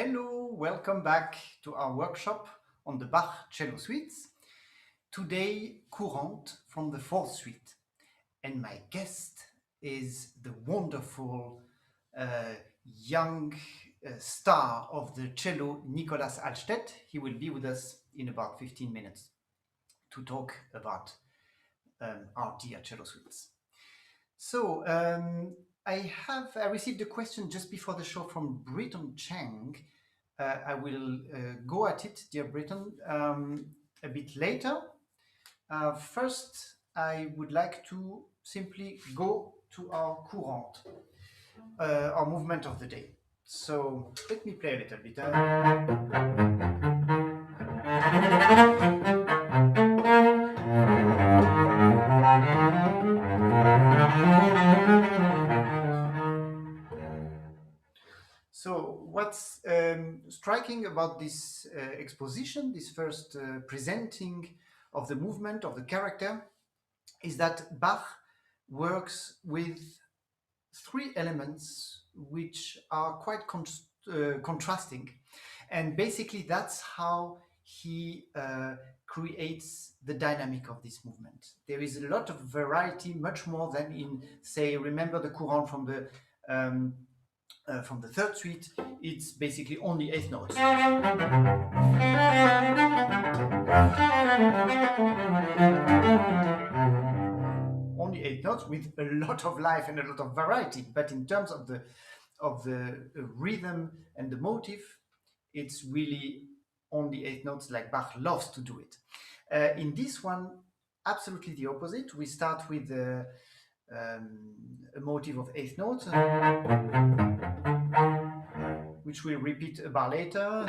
Hello, welcome back to our workshop on the Bach cello suites. Today, Courante from the fourth suite. And my guest is the wonderful young star of the cello, Nicolas Alstedt. He will be with us in about 15 minutes to talk about our dear cello suites. So, I received a question just before the show from Britton Chang. I will go at it, dear Britton, a bit later. First, I would like to simply go to our courante, our movement of the day. So let me play a little bit. So what's striking about this exposition, this first presenting of the movement, of the character, is that Bach works with three elements which are quite contrasting. And basically that's how he creates the dynamic of this movement. There is a lot of variety, much more than in, say, remember the Courante from the third suite. It's basically only eighth notes. Only eight notes with a lot of life and a lot of variety. But in terms of the rhythm and the motive, it's really only eight notes, like Bach loves to do it. In this one, absolutely the opposite. We start with a motive of eighth notes, which we'll repeat a bar later.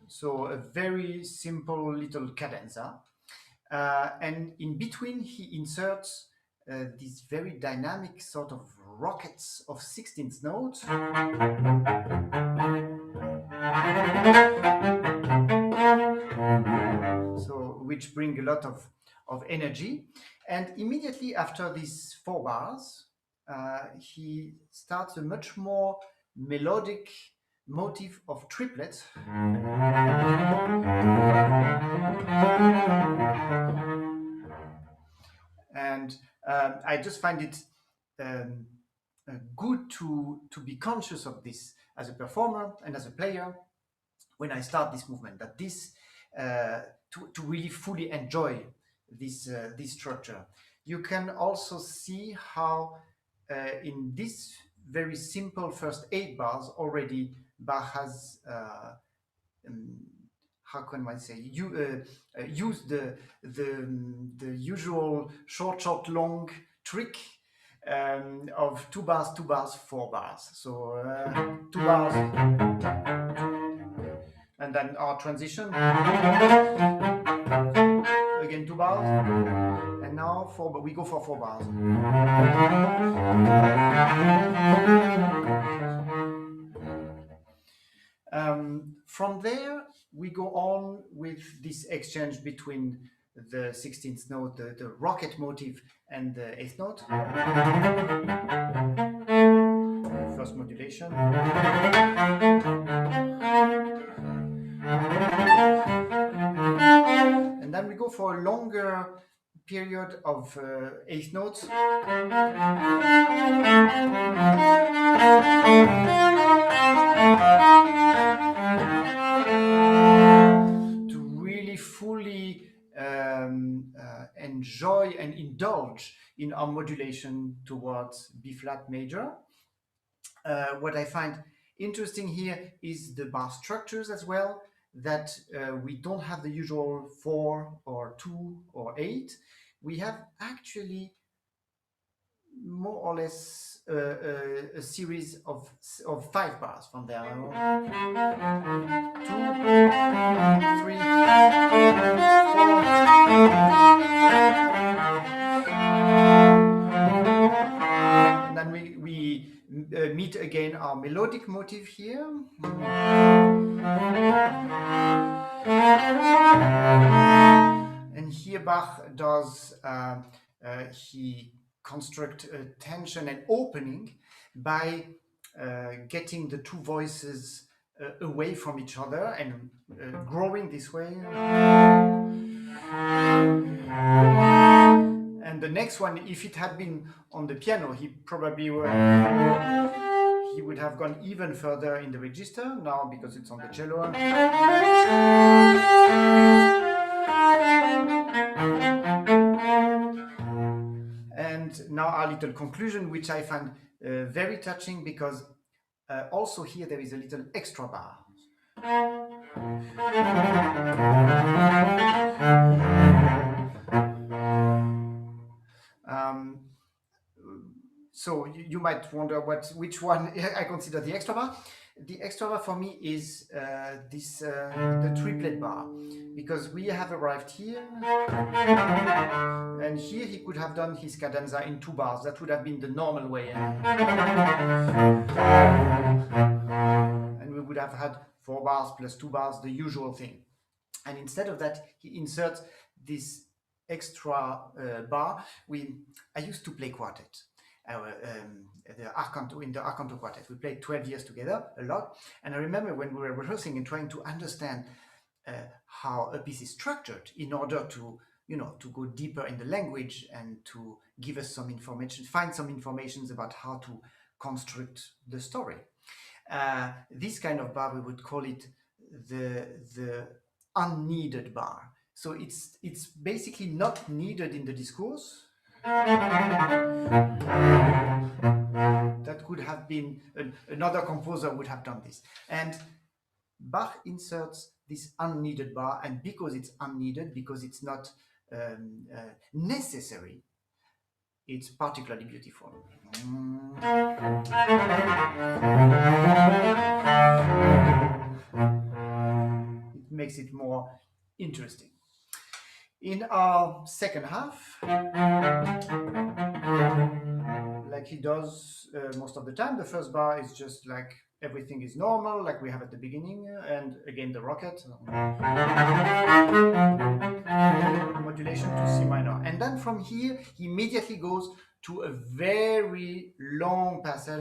So a very simple little cadenza. And in between, he inserts these very dynamic sort of rockets of 16th notes. So, which bring a lot of energy. And immediately after these 4 bars, he starts a much more melodic motif of triplets. And I just find it good to be conscious of this as a performer and as a player when I start this movement, that this to really fully enjoy this structure. You can also see how in this very simple first 8 bars already Bach has how can I say, use the usual short, long trick of 2 bars, 2 bars, 4 bars. So 2 bars, and then our transition. Again 2 bars, and now 4. But we go for 4 bars. From there, we go on with this exchange between the 16th note, the rocket motive, and the 8th note. First modulation. And then we go for a longer period of 8th notes. To really fully enjoy and indulge in our modulation towards B flat major. What I find interesting here is the bar structures as well, that we don't have the usual 4 or 2 or 8. We have actually more or less a series of 5 bars from there. 2, 3, 4. And then we meet again our melodic motive here. And here Bach does, he construct a tension and opening by getting the two voices away from each other and growing this way. And the next one, if it had been on the piano, he would have gone even further in the register. Now, because it's on the cello. And now our little conclusion, which I find very touching, because also here there is a little extra bar. So you might wonder which one I consider the extra bar. The extra bar for me is the triplet bar, because we have arrived here, and here he could have done his cadenza in 2 bars. That would have been the normal way, and we would have had 4 bars plus 2 bars, the usual thing. And instead of that, he inserts this extra bar. I used to play quartet. In the Arcanto quartet. We played 12 years together, a lot. And I remember when we were rehearsing and trying to understand how a piece is structured in order to, to go deeper in the language and to give us some information, find some information about how to construct the story. This kind of bar, we would call it the unneeded bar. So it's basically not needed in the discourse. That could have been another composer would have done this, and Bach inserts this unneeded bar, and because it's unneeded, because it's not necessary, it's particularly beautiful. It makes it more interesting. In our second half, like he does most of the time, the first bar is just like everything is normal, like we have at the beginning, and again the rocket. Modulation to C minor. And then from here, he immediately goes to a very long passage.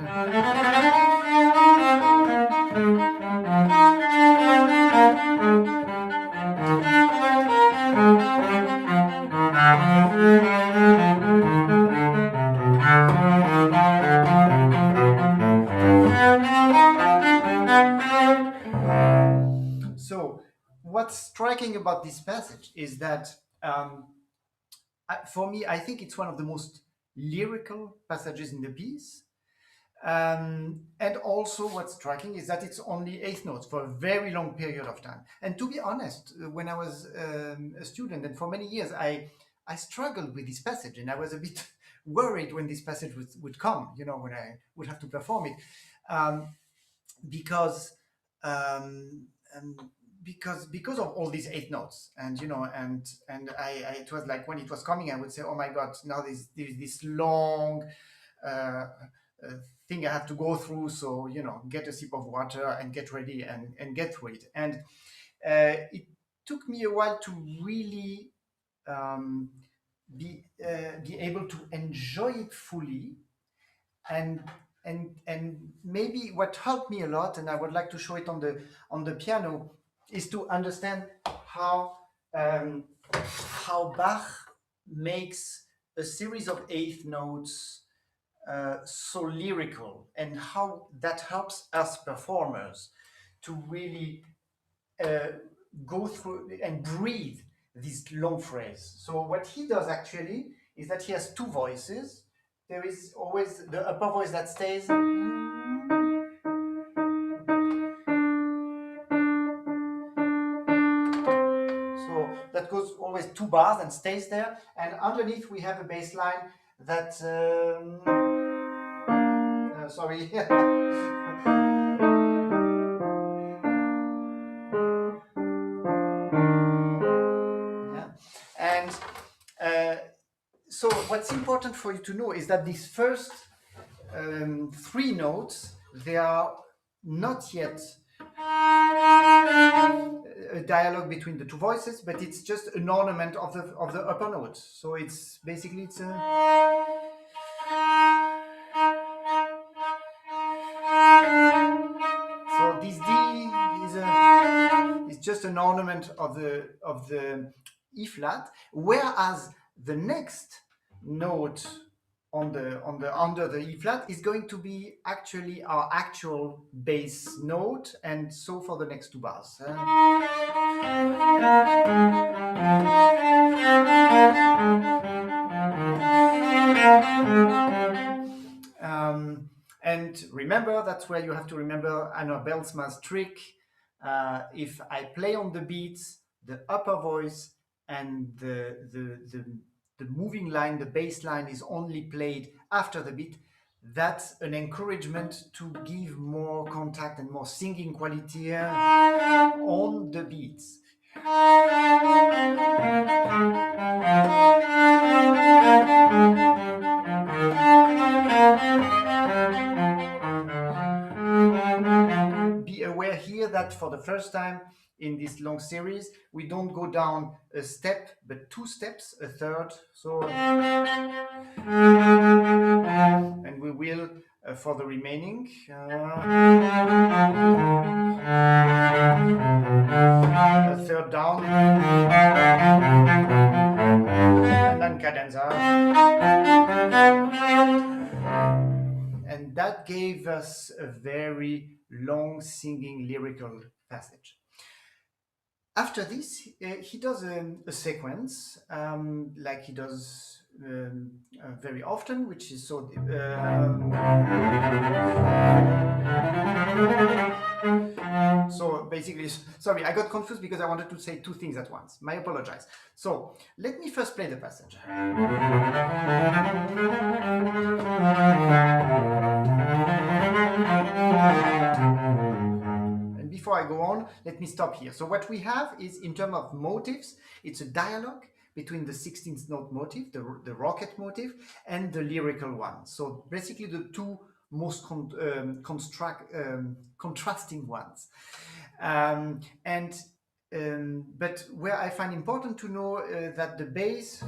So, what's striking about this passage is that for me, I think it's one of the most lyrical passages in the piece. And also what's striking is that it's only 8th notes for a very long period of time. And to be honest, when I was a student, and for many years, I struggled with this passage, and I was a bit worried when this passage would come, when I would have to perform it, because of all these 8 notes, and it was like when it was coming, I would say, oh my God, now there's this long thing I have to go through, so get a sip of water and get ready and get through it. And it took me a while to really be able to enjoy it fully, and maybe what helped me a lot, and I would like to show it on the piano, is to understand how Bach makes a series of 8th notes so lyrical, and how that helps us performers to really go through and breathe this long phrase. So what he does actually is that he has 2 voices. There is always the upper voice that stays. So that goes always 2 bars and stays there. And underneath we have a bass line that sorry. Yeah. And so what's important for you to know is that these first 3 notes, they are not yet a dialogue between the 2 voices, but it's just an ornament of the upper notes. So it's basically just an ornament of the E flat, whereas the next note on the under the E flat is going to be actually our actual bass note, and so for the next two bars. And remember, that's where you have to remember Anna Belsma's trick. If I play on the beats, the upper voice and the moving line, the bass line is only played after the beat. That's an encouragement to give more contact and more singing quality on the beats. Be aware here that for the first time in this long series, we don't go down a step, but two steps, a third. So, and we will for the remaining. A third down, and then cadenza. And that gave us a very long singing lyrical passage. After this, he does a sequence like he does very often, which is so. So basically, sorry, I got confused because I wanted to say two things at once. My apologies. So let me first play the passage. And before I go on, let me stop here. So what we have is, in terms of motives, it's a dialogue between the 16th note motive, the rocket motive, and the lyrical one. So basically the two most contrasting ones. But where I find important to know that the bass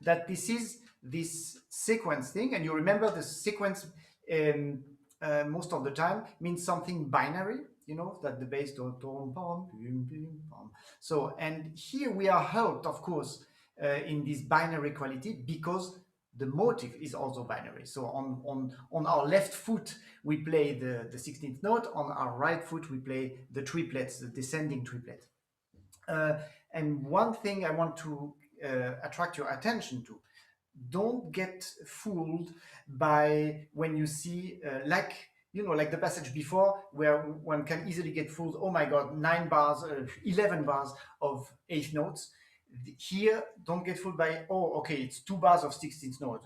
that this is this sequence thing, and you remember the sequence most of the time means something binary, you know, that the bass do, so, and here we are helped, of course, in this binary quality because the motive is also binary. So on our left foot we play the 16th note, on our right foot we play the triplets, the descending triplet. And one thing I want to attract your attention to: don't get fooled by when you see like, you know, like the passage before, where one can easily get fooled. Oh my god, 9 bars, 11 bars of eighth notes. Here, don't get fooled by, oh, okay, it's 2 bars of 16th note.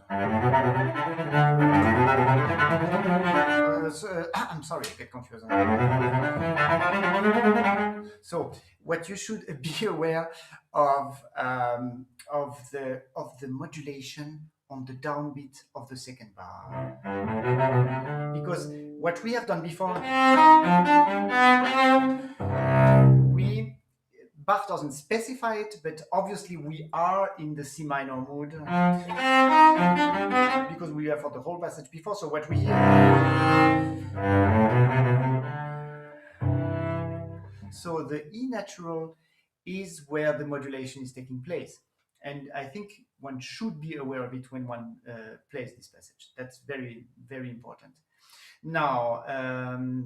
I'm sorry, I get confused. So what you should be aware of the modulation on the downbeat of the second bar, because what we have done before, Bach doesn't specify it, but obviously we are in the C minor mood because we are for the whole passage before. So what we hear, so the E natural is where the modulation is taking place, and I think one should be aware of it when one plays this passage. That's very, very important. Now,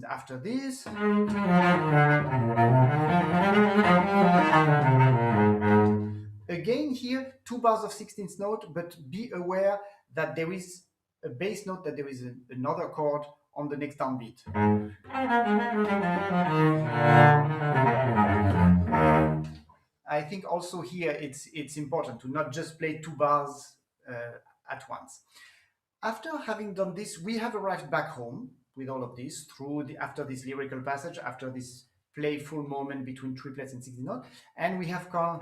after this, again here, 2 bars of 16th note, but be aware that there is a bass note, that there is another chord on the next downbeat. I think also here it's important to not just play 2 bars at once. After having done this, we have arrived back home with all of this after this lyrical passage, after this playful moment between triplets and 16th note, and we have gone.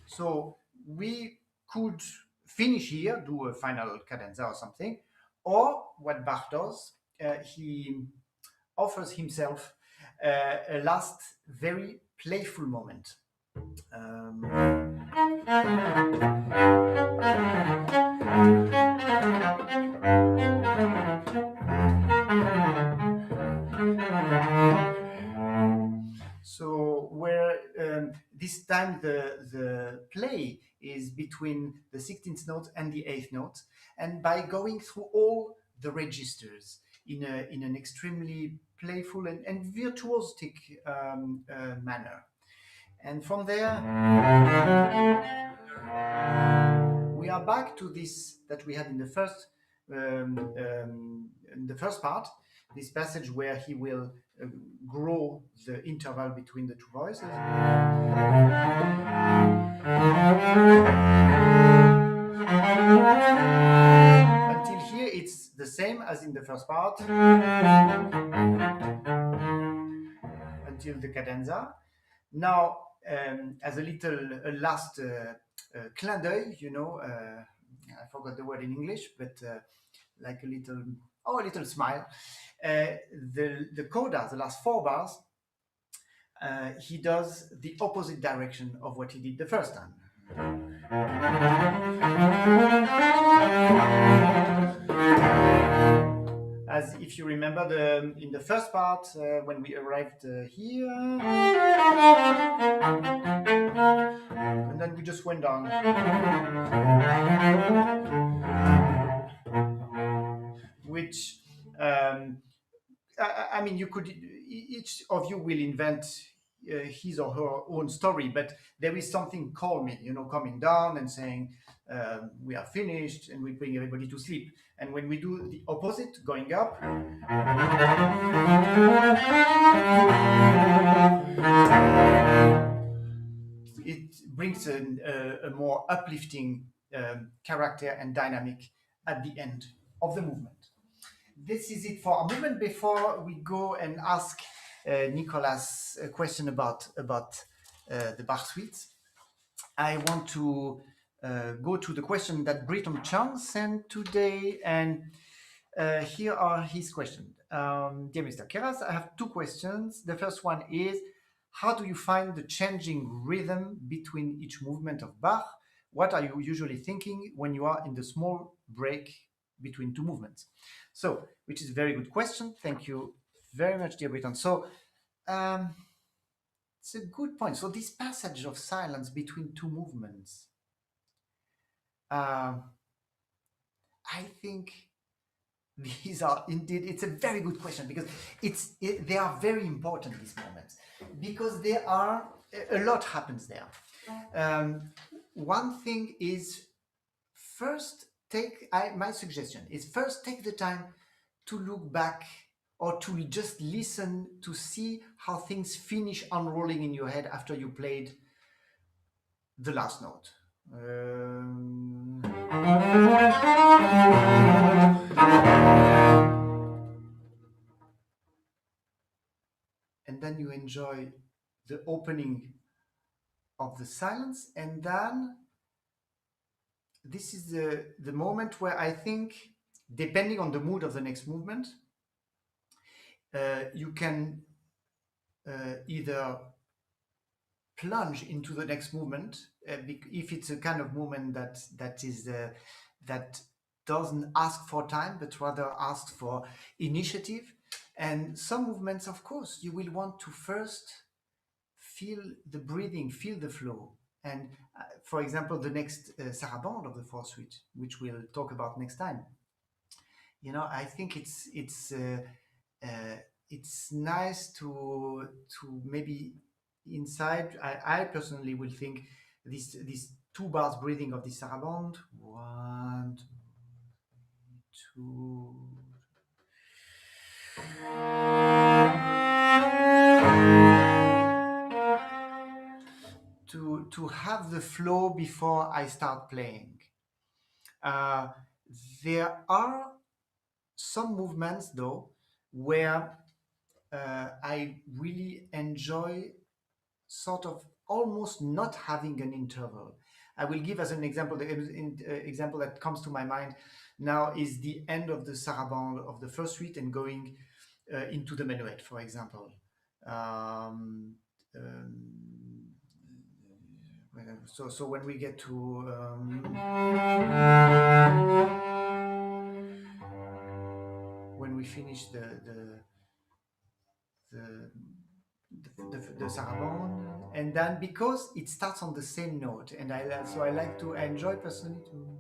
So we could finish here, do a final cadenza or something, or what Bach does, he offers himself a last very playful moment. Um, So where this time the play is between the 16th note and the 8th note, and by going through all the registers in an extremely playful and virtuosic manner. And from there, we are back to this that we had in the first part, this passage where he will grow the interval between the two voices. Until here, it's the same as in the first part, until the cadenza. Now, as a little last clin d'oeil, I forgot the word in English, but like a little smile. The coda, the last 4 bars, he does the opposite direction of what he did the first time. As if you remember in the first part, when we arrived here, and then we just went down. Which, I mean, you could, each of you will invent his or her own story, but there is something calming, coming down and saying, we are finished, and we bring everybody to sleep. And when we do the opposite, going up, it brings a more uplifting character and dynamic at the end of the movement. This is it for our movement. Before we go and ask Nicolas a question about the Bach suites, I want to go to the question that Britton Chung sent today, and here are his questions. Dear Mr. Queyras, I have 2 questions. The first one is, how do you find the changing rhythm between each movement of Bach? What are you usually thinking when you are in the small break between 2 movements? So, which is a very good question. Thank you very much, dear Britton. So, it's a good point. So, this passage of silence between 2 movements, I think these are indeed, it's a very good question, because they are very important, these moments, because there are a lot happens there. One thing is, first my suggestion is first take the time to look back, or to just listen to see how things finish unrolling in your head after you played the last note. And then you enjoy the opening of the silence, and then this is the moment where I think, depending on the mood of the next movement, you can either plunge into the next movement, if it's a kind of movement that doesn't ask for time, but rather asks for initiative. And some movements, of course, you will want to first feel the breathing, feel the flow. And for example, the next sarabande of the 4th suite, which we'll talk about next time, I think it's nice to maybe inside. I personally will think these 2 bars breathing of the sarabande, 1, 2. To have the flow before I start playing. There are some movements, though, where I really enjoy sort of almost not having an interval. I will give as an example, the example that comes to my mind now is the end of the sarabande of the 1st suite and going into the menuet, for example. So when we get to when we finish the the sarabande, and then because it starts on the same note, and I like to enjoy personally to.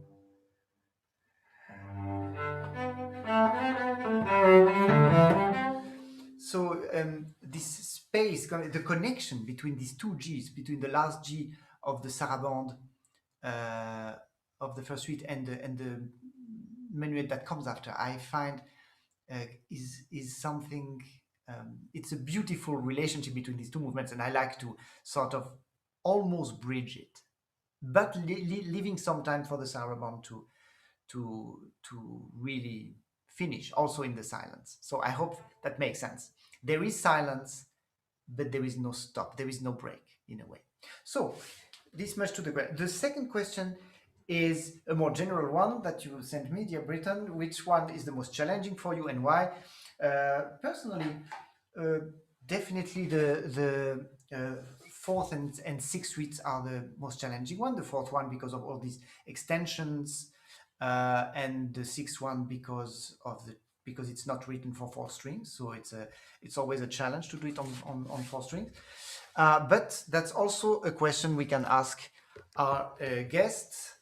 So this space, the connection between these two Gs, between the last G of the sarabande uh, of the first suite and the minuet that comes after, I find is something. It's a beautiful relationship between these two movements, and I like to sort of almost bridge it, but leaving some time for the sarabande to really finish, also in the silence. So I hope that makes sense. There is silence, but there is no stop. There is no break in a way. So this much to the question. The second question is a more general one that you sent me, dear Britton. Which one is the most challenging for you and why? Personally, uh, definitely the fourth and sixth suites are the most challenging one. The fourth one because of all these extensions, and the sixth one because it's not written for four strings, so it's always a challenge to do it on four strings. But that's also a question we can ask our guests.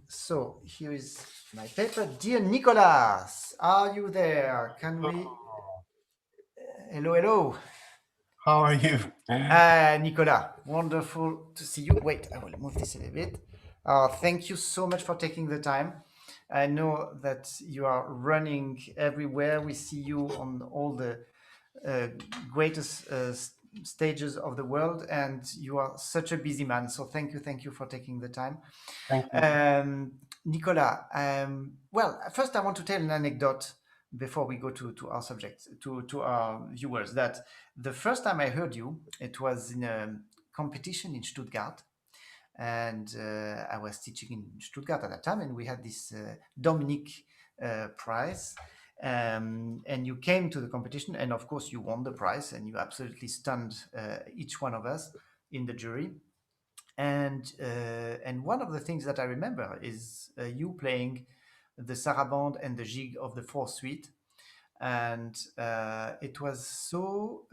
So here is my paper. Dear Nicolas, are you there? Can we? Hello, hello. How are you? Nicolas, wonderful to see you. Wait, I will move this a little bit. Thank you so much for taking the time. I know that you are running everywhere. We see you on all the uh, greatest stages of the world, and you are such a busy man. So thank you for taking the time. Thank you. Nicolas, well, first I want to tell an anecdote before we go to our subject, to our viewers, that the first time I heard you, it was in a competition in Stuttgart. And I was teaching in Stuttgart at that time, and we had this Dominic prize. And you came to the competition, and of course, you won the prize, and you absolutely stunned each one of us in the jury. And one of the things that I remember is you playing the sarabande and the jig of the fourth suite, and it was so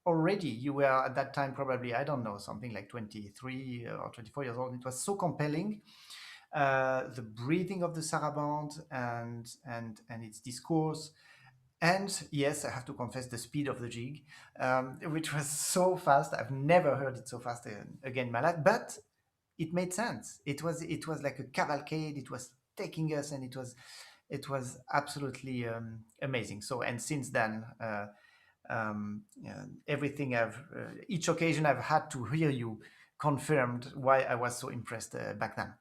already you were at that time probably, I don't know, something like 23 or 24 years old. It was so compelling, the breathing of the sarabande and its discourse, and yes, I have to confess, the speed of the jig, which was so fast. I've never heard it so fast again in my life, but it made sense. It was like a cavalcade. It was taking us, and it was absolutely amazing. So, and since then, everything each occasion I've had to hear you confirmed why I was so impressed back then.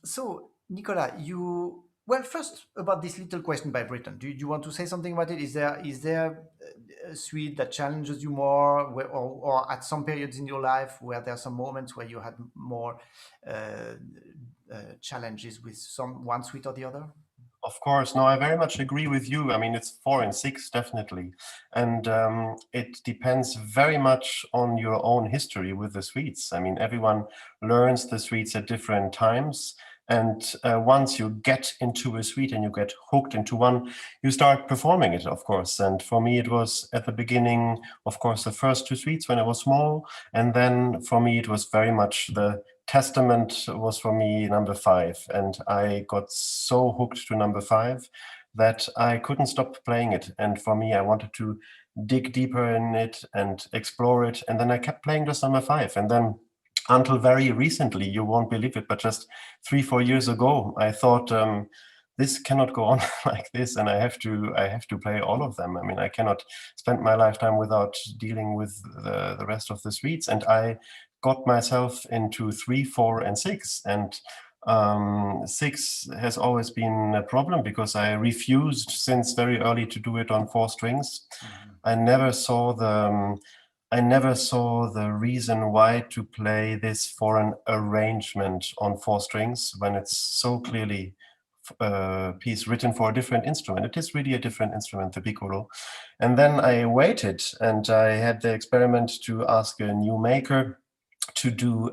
So, Nicolas, well, first about this little question by Britain. Do you want to say something about it? Is there a suite that challenges you more, or at some periods in your life where there are some moments where you had more uh, challenges with one suite or the other? Of course, no, I very much agree with you. I mean, it's 4 and 6, definitely. And it depends very much on your own history with the suites. I mean, everyone learns the suites at different times. And once you get into a suite and you get hooked into one, you start performing it, of course. And for me, it was at the beginning, of course, the first two suites when I was small. And then for me, it was very much the Testament was for me number 5, and I got so hooked to number 5 that I couldn't stop playing it. And for me, I wanted to dig deeper in it and explore it. And then I kept playing just number 5. And then until very recently, you won't believe it, but just 3-4 years ago, I thought this cannot go on like this, and I have to play all of them. I mean, I cannot spend my lifetime without dealing with the rest of the suites. And I got myself into 3, 4, and 6. And 6 has always been a problem because I refused since very early to do it on 4 strings. I never saw the reason why to play this for an arrangement on 4 strings when it's so clearly a piece written for a different instrument. It is really a different instrument, the piccolo. And then I waited, and I had the experiment to ask a new maker to do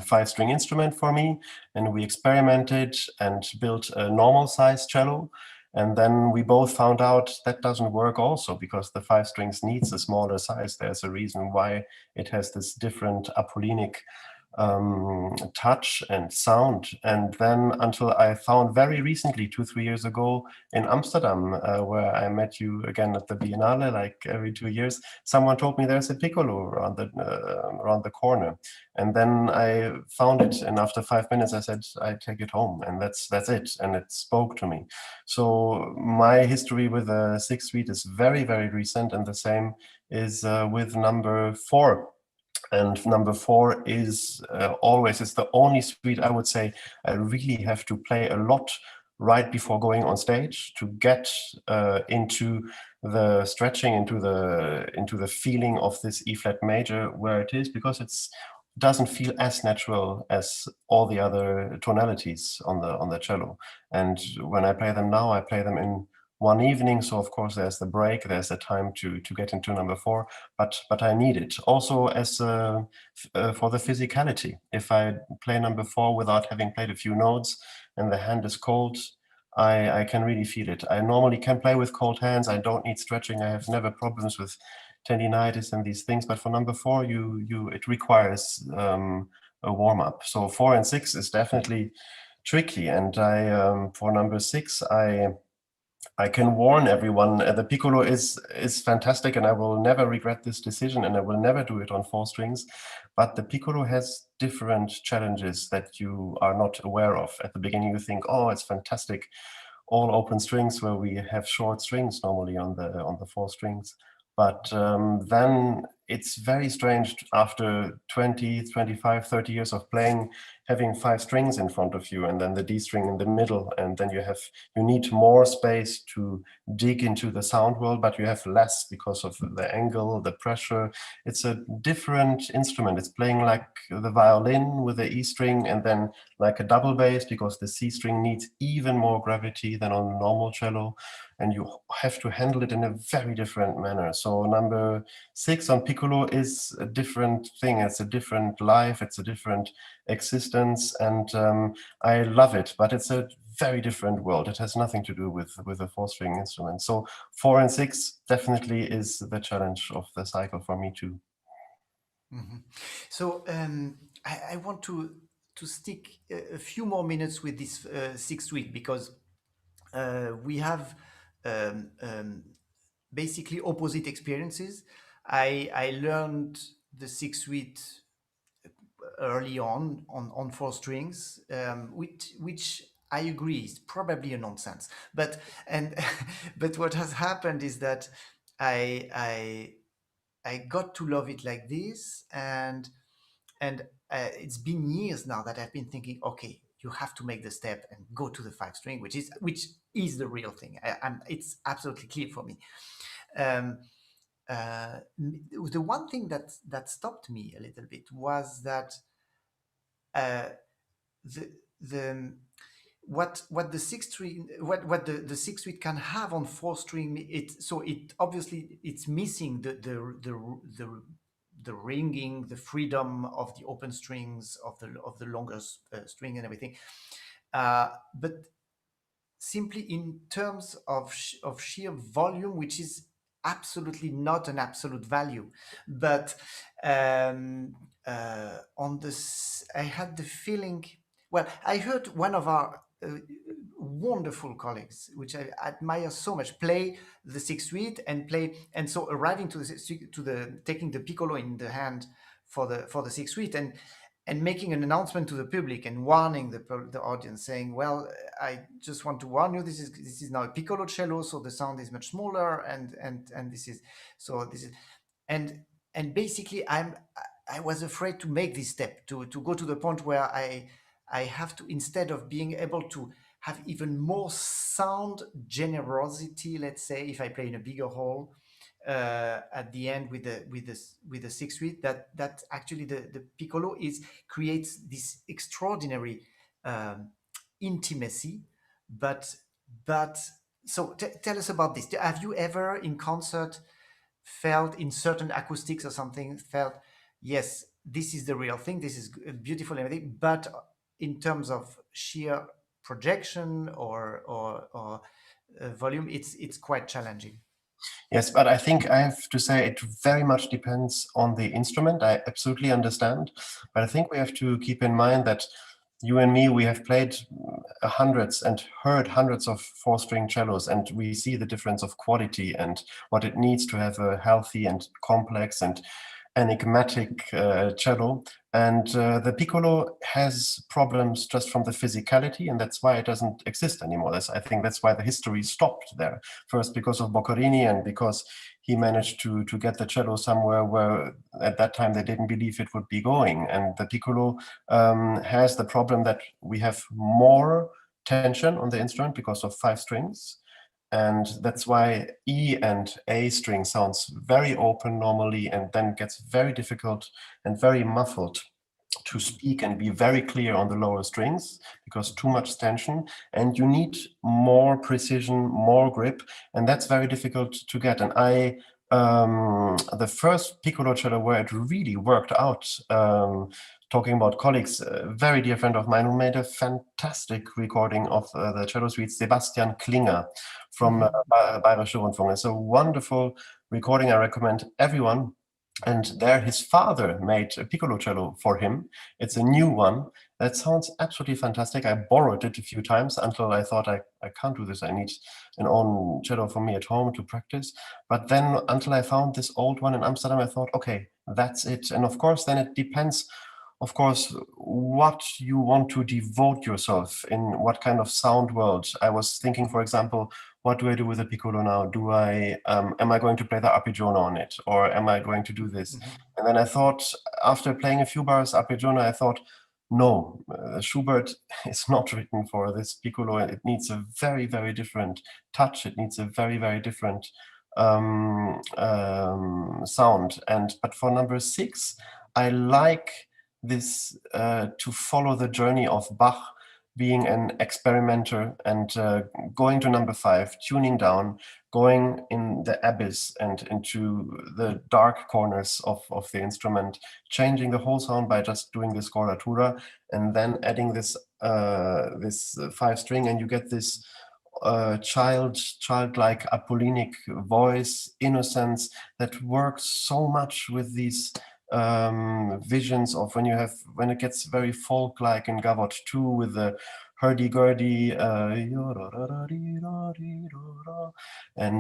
five-string instrument for me, and we experimented and built a normal size cello. And then we both found out that doesn't work also, because the five strings needs a smaller size. There's a reason why it has this different Apollinic touch and sound. And then until I found very recently, 2-3 years ago in Amsterdam, where I met you again at the Biennale, like every 2 years, someone told me there's a piccolo around the corner. And then I found it, and after 5 minutes I said, I take it home, and that's it. And it spoke to me. So my history with the Sixth Suite is very, very recent, and the same is with number 4. And number 4 is always, it's the only suite I would say I really have to play a lot right before going on stage to get into the stretching, into the feeling of this E flat major where it is, because it's doesn't feel as natural as all the other tonalities on the cello. And when I play them now, I play them in one evening, so of course there's the break, there's the time to get into number 4, but I need it also as for the physicality. If I play number 4 without having played a few notes and the hand is cold, I can really feel it. I normally can play with cold hands. I don't need stretching. I have never problems with tendinitis and these things, but for number 4, it requires a warm up. So 4 and 6 is definitely tricky, and I for number 6 I can warn everyone, the piccolo is fantastic, and I will never regret this decision, and I will never do it on 4 strings. But the piccolo has different challenges that you are not aware of. At the beginning, you think, oh, it's fantastic, all open strings where we have short strings normally on the 4 strings. But then it's very strange after 20, 25, 30 years of playing, having 5 strings in front of you and then the D string in the middle, and then you need more space to dig into the sound world, but you have less because of the angle, the pressure. It's a different instrument. It's playing like the violin with the E string, and then like a double bass, because the C string needs even more gravity than on normal cello, and you have to handle it in a very different manner. So number 6 on piccolo is a different thing. It's a different life. It's a different existence, and I love it, but it's a very different world. It has nothing to do with a 4-string instrument. So 4 and 6 definitely is the challenge of the cycle for me too. Mm-hmm. So I want to stick a few more minutes with this Sixth Suite, because we have um, um, basically opposite experiences. I learned the Sixth Suite early on 4 strings, which I agree is probably a nonsense. But but what has happened is that I I I got to love it like this, and it's been years now that I've been thinking, okay, you have to make the step and go to the 5 string, which is the real thing. It's absolutely clear for me. Um, the one thing that stopped me a little bit was that uh, the the what the sixth string what the sixth suite can have on 4 string, it obviously it's missing the ringing, the freedom of the open strings of the longer string and everything, but simply in terms of sheer volume, which is absolutely not an absolute value. But on this, I had the feeling. Well, I heard one of our wonderful colleagues, which I admire so much, play the Sixth Suite and so arriving to the taking the piccolo in the hand for the Sixth Suite, and making an announcement to the public and warning the audience, saying, well, I just want to warn you, this is now a piccolo cello, so the sound is much smaller, and this is and basically I was afraid to make this step, to go to the point where I have to, instead of being able to have even more sound generosity, let's say, if I play in a bigger hall, at the end with the Sixth Suite, that actually the piccolo creates this extraordinary intimacy. But so tell us about this. Have you ever in concert felt, in certain acoustics or something, felt, yes, this is the real thing. This is beautiful and everything. But in terms of sheer projection or volume, it's quite challenging. Yes, but I think I have to say it very much depends on the instrument. I absolutely understand, but I think we have to keep in mind that you and me, we have played hundreds and heard hundreds of four-string cellos, and we see the difference of quality and what it needs to have a healthy and complex and enigmatic cello. And the piccolo has problems just from the physicality, and that's why it doesn't exist anymore. I think that's why the history stopped there. First because of Boccherini, and because he managed to get the cello somewhere where at that time they didn't believe it would be going. And the piccolo has the problem that we have more tension on the instrument because of 5 strings. And that's why E and A string sounds very open normally, and then gets very difficult and very muffled to speak and be very clear on the lower strings because too much tension, and you need more precision, more grip, and that's very difficult to get. And the first piccolo cello where it really worked out, talking about colleagues, a very dear friend of mine who made a fantastic recording of the cello suite, Sebastian Klinger from Bayerische Rundfunk. It's a wonderful recording. I recommend everyone. And there his father made a piccolo cello for him. It's a new one. That sounds absolutely fantastic. I borrowed it a few times until I thought I can't do this. I need an own cello for me at home to practice. But then until I found this old one in Amsterdam, I thought, okay, that's it. And of course, then it depends, of course, what you want to devote yourself in, what kind of sound world. I was thinking, for example, what do I do with the piccolo now? Do I, am I going to play the arpeggione on it? Or am I going to do this? And then I thought, after playing a few bars arpeggione, I thought, no, Schubert is not written for this piccolo. It needs a very, very different touch. It needs a very, very different sound. But for number 6, I like this to follow the journey of Bach, being an experimenter and going to number 5, tuning down, going in the abyss and into the dark corners of the instrument, changing the whole sound by just doing the scoratura, and then adding this 5 string, and you get this childlike Apollinic voice, innocence, that works so much with these visions of when it gets very folk-like in Gavotte 2 with the hurdy-gurdy and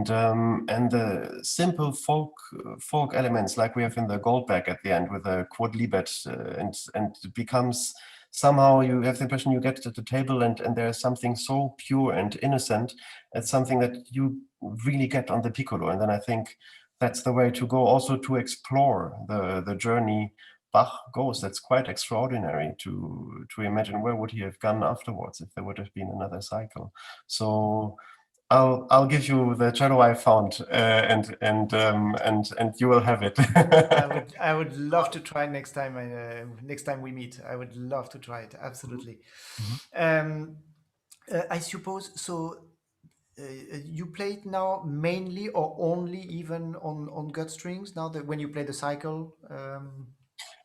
the simple folk elements like we have in the Goldberg at the end with the quodlibet, and it becomes somehow, you have the impression you get to the table and there's something so pure and innocent. It's something that you really get on the piccolo, and then I think that's the way to go, also to explore the journey Bach goes. That's quite extraordinary to imagine where would he have gone afterwards if there would have been another cycle. So I'll give you the cello I found, and you will have it. I would love to try next time we meet. I would love to try it, absolutely. I suppose so. You play it now mainly or only even on gut strings now that when you play the cycle?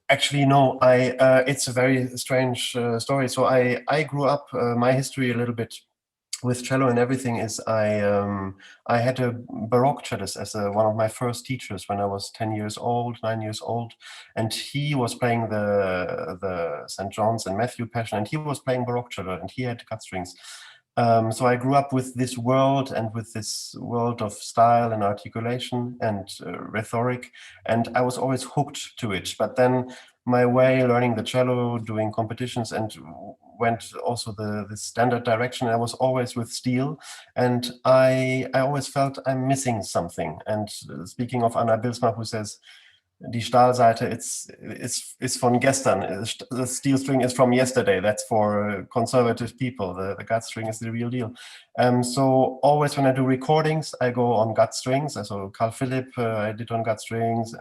Actually, no. It's a very strange story. So I grew up. My history a little bit with cello and everything is I had a Baroque cellist as one of my first teachers when I was 9 years old, and he was playing the St. John's and Matthew Passion, and he was playing Baroque cello, and he had gut strings. So I grew up with this world and with this world of style and articulation and rhetoric, and I was always hooked to it. But then my way learning the cello, doing competitions, and went also the standard direction. I was always with steel, and I always felt I'm missing something. And speaking of Anna Bilsma, who says, Die Stahlseite, it's von gestern. The steel string is from yesterday. That's for conservative people. The gut string is the real deal. So always when I do recordings, I go on gut strings. So Carl Philipp, I did on gut strings,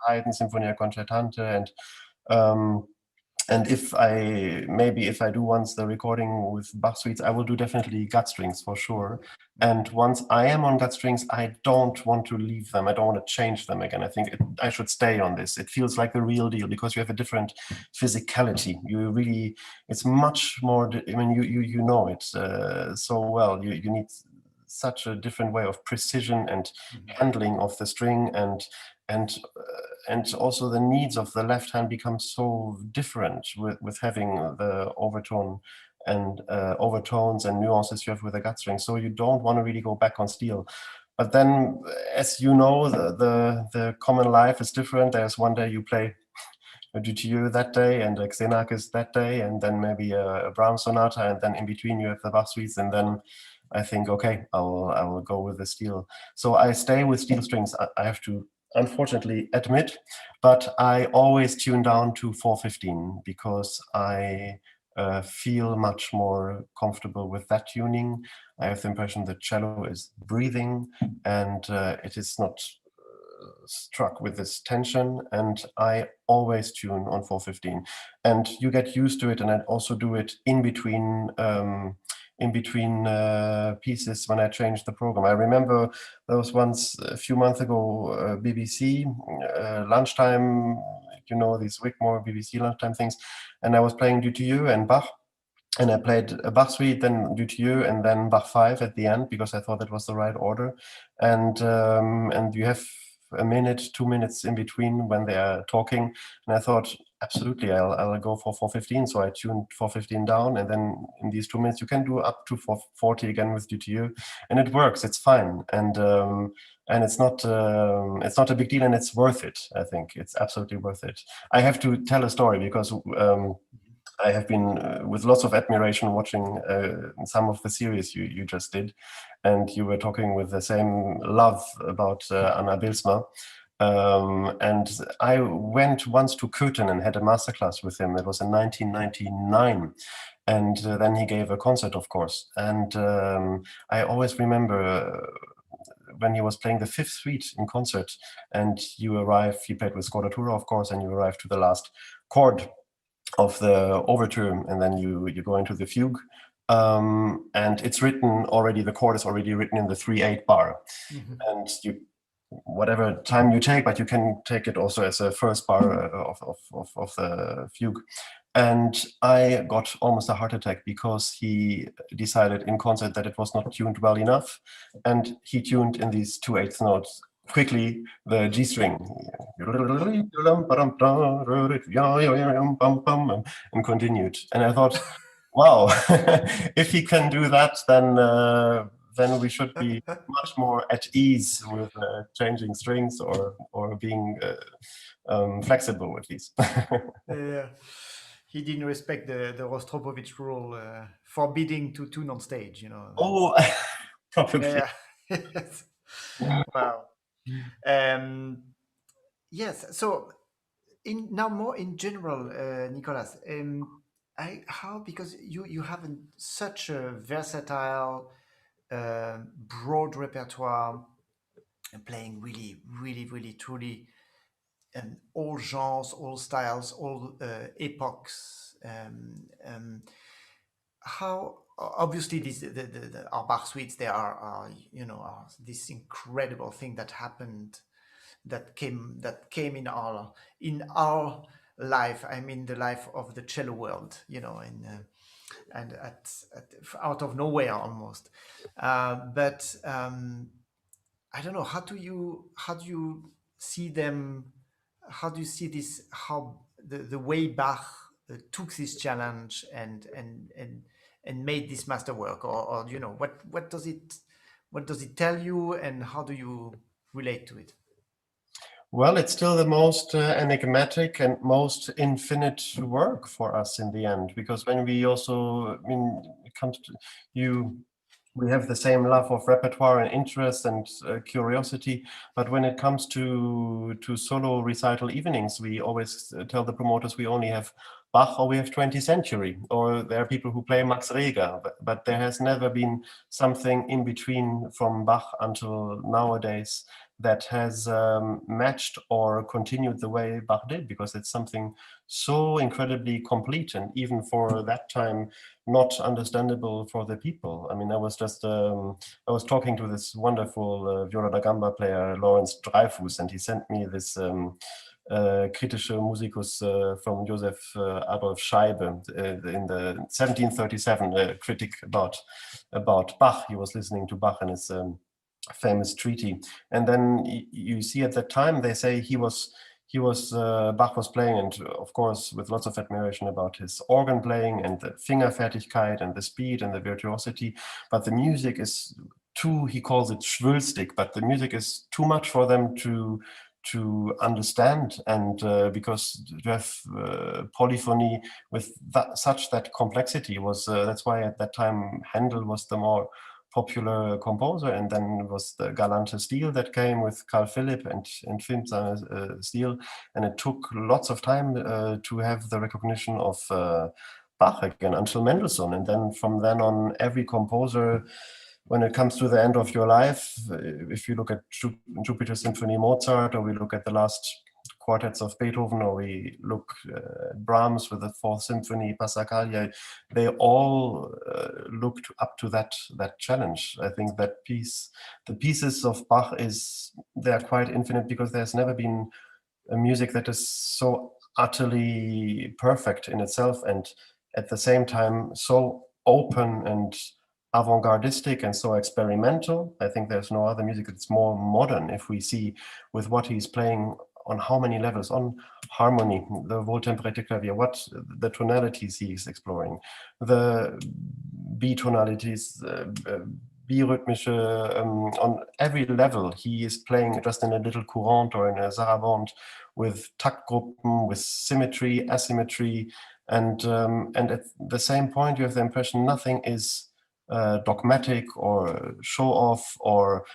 Haydn Sinfonia Concertante, And if I do once the recording with Bach suites, I will do definitely gut strings for sure. And once I am on gut strings, I don't want to leave them. I don't want to change them again. I think I should stay on this. It feels like the real deal because you have a different physicality. You really, it's much more, I mean, you know it so well. You need such a different way of precision and handling of the string, and also the needs of the left hand become so different with having the overtone and overtones and nuances you have with the gut string. So you don't want to really go back on steel. But then, as you know, the common life is different. There's one day you play a DTU that day and a Xenakis that day, and then maybe a Brahms sonata, and then in between you have the Bach suites, and then I think, okay, I will go with the steel. So I stay with steel strings. I have to unfortunately admit, but I always tune down to 415 because I feel much more comfortable with that tuning. I have the impression that cello is breathing and it is not struck with this tension, and I always tune on 415. And you get used to it, and I also do it in between pieces when I change the program. I remember there was once a few months ago, BBC lunchtime, you know, these Wigmore BBC lunchtime things, and I was playing Du Tillieu and Bach, and I played a Bach suite, then Du Tillieu, and then Bach 5 at the end because I thought that was the right order. And you have a minute, 2 minutes in between when they are talking, and I thought, absolutely, I'll go for 415. So I tuned 415 down, and then in these 2 minutes you can do up to 440 again with DTU, and it works. It's fine, and it's not a big deal, and it's worth it. I think it's absolutely worth it. I have to tell a story because I have been with lots of admiration watching some of the series you just did, and you were talking with the same love about Anna Bilsma. And I went once to Köthen and had a masterclass with him. It was in 1999. And then he gave a concert, of course. And I always remember when he was playing the Fifth Suite in concert, and you played with scordatura, of course, and you arrived to the last chord of the overture, and then you go into the fugue, and it's written already, the chord is already written in the 3/8 bar, and you, whatever time you take, but you can take it also as a first bar of the fugue. And I got almost a heart attack because he decided in concert that it was not tuned well enough, and he tuned in these 2/8 notes quickly the G string and continued. And I thought, wow, if he can do that, then we should be much more at ease with changing strings or being flexible with these. Yeah. He didn't respect the Rostropovich rule, forbidding to tune on stage, you know. Oh, probably. Yeah. Wow. Yes. So, now more in general, Nicolas, because you have such a versatile, broad repertoire, playing really, really, really, truly, all genres, all styles, all epochs. How obviously our Bach suites, they are are this incredible thing that happened, that came in our life. I mean, the life of the cello world, and out of nowhere almost. But I don't know. How do you see them? How do you see this? How the way Bach took this challenge and made this masterwork, or what does it tell you, and how do you relate to it? Well, it's still the most enigmatic and most infinite work for us in the end, because when we also, I mean, it comes to you, we have the same love of repertoire and interest and curiosity, but when it comes to solo recital evenings, we always tell the promoters we only have Bach, or we have 20th century, or there are people who play Max Reger, but there has never been something in between from Bach until nowadays that has matched or continued the way Bach did, because it's something so incredibly complete, and even for that time not understandable for the people. I mean, I was talking to this wonderful viola da gamba player, Lawrence Dreyfus, and he sent me this kritische Musikus from Joseph Adolf Scheibe in the 1737 critic about Bach. He was listening to Bach and his famous treaty, and then you see at that time they say Bach was playing, and of course with lots of admiration about his organ playing and the Fingerfertigkeit and the speed and the virtuosity, but the music is too, he calls it schwülstig, but the music is too much for them to understand, and because to have polyphony with that complexity was that's why at that time Handel was the more popular composer, and then was the Galante Stil that came with Carl Philipp and Filmsanger Stil, and it took lots of time to have the recognition of Bach again until Mendelssohn, and then from then on every composer, when it comes to the end of your life, if you look at Jupiter Symphony Mozart, or we look at the last quartets of Beethoven, or we look at Brahms with the Fourth Symphony, Passacaglia, they all looked up to that challenge. I think that the pieces of Bach they're quite infinite, because there's never been a music that is so utterly perfect in itself, and at the same time so open and avant-gardistic and so experimental. I think there's no other music that's more modern, if we see with what he's playing on how many levels, on harmony, the Wohltemperierte Klavier, what the tonalities he's exploring, the B tonalities, birhythmische, on every level he is playing, just in a little Courante or in a Sarabande, with Taktgruppen, with symmetry, asymmetry, and at the same point you have the impression nothing is dogmatic or show off or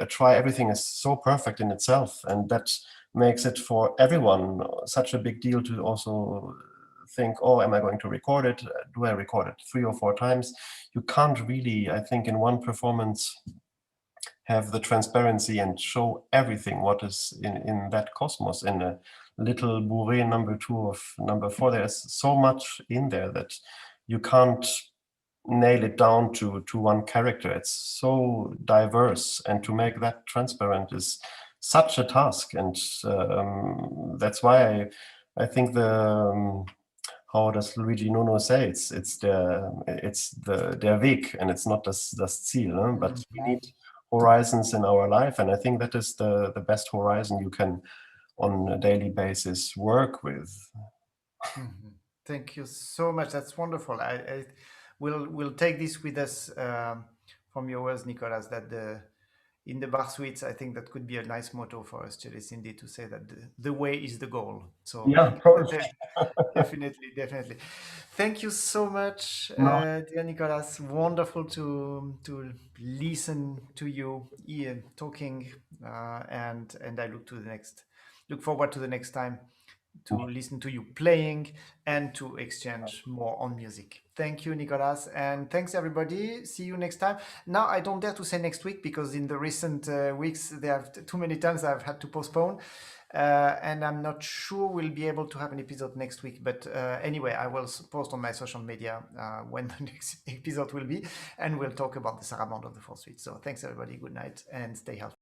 try. Everything is so perfect in itself, and that makes it for everyone such a big deal to also think, oh, am I going to record it? Do I record it 3 or 4 times? You can't really, I think, in one performance have the transparency and show everything what is in that cosmos. In a little Bourrée number 2 of number 4, there's so much in there that you can't nail it down to one character. It's so diverse, and to make that transparent is such a task, and that's why I think how does Luigi Nono say, it's der Weg, and it's not das Ziel, no? But we need horizons in our life, and I think that is the best horizon you can on a daily basis work with. Mm-hmm. Thank you so much. That's wonderful. We'll take this with us from your words, Nicolas, that in the Bach suites, I think that could be a nice motto for us, cellists, indeed, to say that the way is the goal. So yeah, probably. definitely. Thank you so much, No. dear Nicolas. Wonderful to listen to you talking, and I look forward to the next time to listen to you playing and to exchange more on music. Thank you, Nicolas, and thanks everybody. See you next time. Now, I don't dare to say next week, because in the recent weeks there have too many times I've had to postpone, and I'm not sure we'll be able to have an episode next week. But anyway, I will post on my social media when the next episode will be, and we'll talk about the Sarabande of the Fourth Suite. So thanks everybody. Good night and stay healthy.